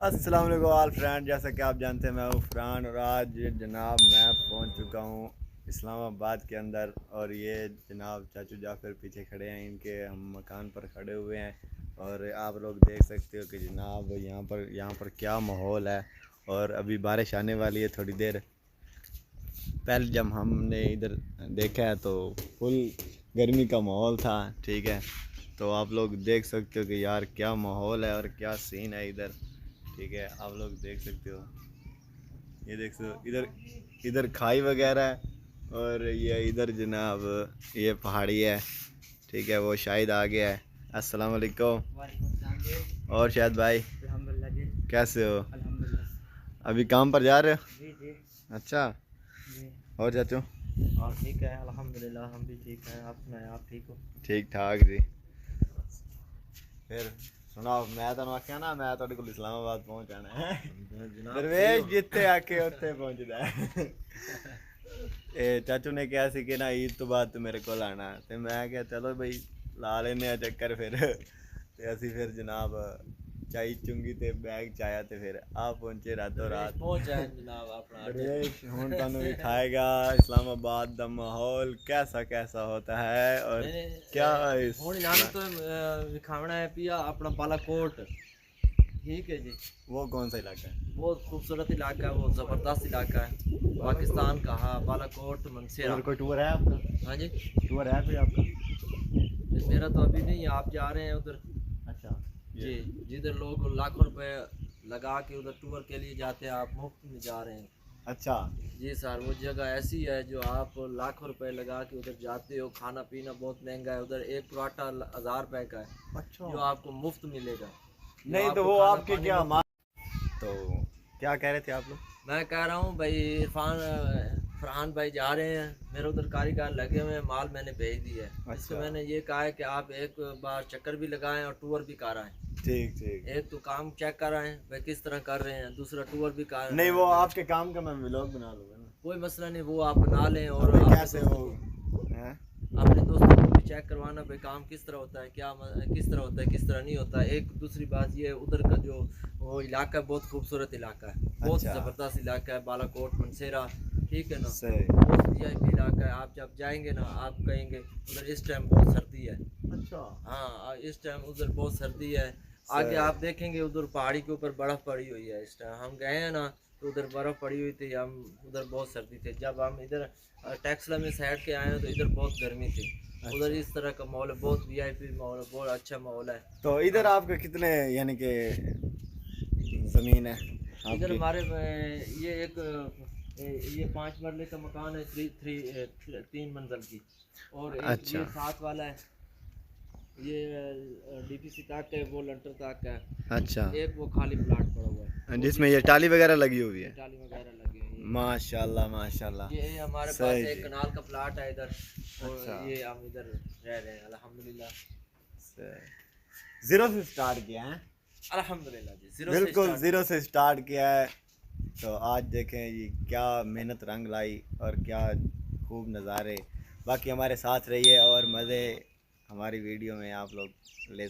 अस्सलाम वालेकुम all friend. जैसा कि आप जानते हैं मैं हूँ फरहान और आज जनाब मैं पहुँच चुका हूँ इस्लामाबाद के अंदर। और ये जनाब चाचू जाफ़र पीछे खड़े हैं, इनके हम मकान पर खड़े हुए हैं और आप लोग देख सकते हो कि जनाब यहाँ पर क्या माहौल है। और अभी बारिश आने वाली है थोड़ी देर पहले। जब हमने इधर देखा है तो फुल गर्मी का माहौल था, ठीक है। तो आप लोग देख सकते हो कि यार क्या माहौल है और क्या सीन है इधर, ठीक है। आप लोग देख सकते हो, ये देख सकते हो इधर इधर खाई वगैरह है और ये इधर जनाब ये पहाड़ी है, ठीक है। वो शायद आ गया है। अस्सलाम वालेकुम। और शायद भाई कैसे हो? अभी काम पर जा रहे हो? जी जी अच्छा। जी। और चाचू? और ठीक है अल्हम्दुलिल्लाह, हम भी ठीक हैं। आप सुनाएं, आप ठीक हो? ठीक ठाक जी। फिर सुनाओ, मैं तो आख्या ना मैं तो इस्लामाबाद पहुंच जाना है। दरवेश जिते आके उत्थे पहुंचदा है। चाचू ने कहा सी कि ना ईद तो बाद मेरे को आना, तो मैं क्या चलो भाई ला लेने चक्कर। फिर ते असी फिर जनाब चाई चुंगी ते बैग चाया ते फिर आप पहुंचे रातों रात। पहुंच जाए जनाब अपना दरवेश हुण तुहानू दिखाएगा इस्लामाबाद दा माहौल कैसा कैसा होता है और क्या हुण इन्हां तो दिखावना है पिया अपना बालाकोट। ठीक है जी। वो कौन सा इलाका है? बहुत खूबसूरत इलाका है, वो ज़बरदस्त इलाका है पाकिस्तान का। हाँ, बालाकोट मनसेरा। उधर कोई टूर है आपका? हाँ जी, टूर है कोई आपका? मेरा तो अभी नहीं, आप जा रहे हैं उधर। अच्छा जी, जिधर लोग लाखों रुपए लगा के उधर टूर के लिए जाते हैं, आप मुफ्त में जा रहे हैं। अच्छा जी सर, वो जगह ऐसी है जो आप लाखों रुपए लगा के उधर जाते हो। खाना पीना बहुत महंगा है उधर, एक पराठा 1000 रुपए का है अच्छा। जो आपको मुफ्त मिलेगा। नहीं तो वो आपके क्या तो क्या कह रहे थे आप लोग? मैं कह रहा हूँ भाई, फरहान भाई जा रहे हैं, मेरे उधर कारीगर लगे हुए हैं, माल मैंने भेज दिया है। इसको अच्छा मैंने ये कहा है कि आप एक बार चक्कर भी लगाएं और टूर भी कराएं। ठीक ठीक। एक तो काम चेक कराएं भाई किस तरह कर रहे हैं, दूसरा टूर भी कर नहीं वो आपके काम का मैं व्लॉग बना लूँगा ना। कोई मसला नहीं, वो आप बना लें। और अभी अपने कैसे दोस्तों हो को हैं? अपने दोस्तों को भी चेक करवाना भाई काम किस तरह होता है, किस तरह होता है, किस तरह नहीं होता है। एक दूसरी बात ये, उधर का जो वो इलाका है बहुत खूबसूरत इलाका है, बहुत अच्छा ज़बरदस्त इलाका है बालाकोट मनसेरा। ठीक है ना, सही। बहुत वीआईपी इलाका है। आप जब जाएंगे ना आप कहेंगे उधर इस टाइम बहुत सर्दी है। अच्छा हाँ, इस टाइम उधर बहुत सर्दी है। आगे सही। आप देखेंगे उधर पहाड़ी के ऊपर बर्फ़ पड़ी हुई है। इस टाइम हम गए हैं ना तो उधर बर्फ़ पड़ी हुई थी, हम उधर बहुत सर्दी थी। जब हम इधर टेक्सला में साइड के आए हैं तो इधर बहुत गर्मी थी। उधर अच्छा इस तरह का माहौल है, बहुत वीआईपी माहौल है, बहुत अच्छा माहौल है। तो इधर हाँ, आपका कितने यानी कि ज़मीन है इधर आपकी? हमारे ये एक ये 5 मरले का मकान है, 3 मंजिल की। और एक अच्छा ये 7 वाला है, ये डीपीसी तक है, वो लंटर तक है। अच्छा। एक वो खाली प्लाट पड़ा हुआ है, वो भी जिसमें ये टाली वगैरह लगी हुई है? टाली वगैरह लगे हुए हैं। माशाल्लाह माशाल्लाह। ये हमारे पास सही एक जी। कनाल का प्लाट है इधर। और अच्छा ये हम इधर रह रहे हैं अल्हम्दुलिल्लाह। सही। ज़ीरो से स्टार्ट किया है? अल्हम्दुलिल्लाह जी, जीरो से बिल्कुल स्टार्ट। ज़ीरो से स्टार्ट किया है। तो आज देखें ये क्या मेहनत रंग लाई और क्या खूब नज़ारे। बाकी हमारे साथ रहिए और मज़े हमारी वीडियो में आप लोग ले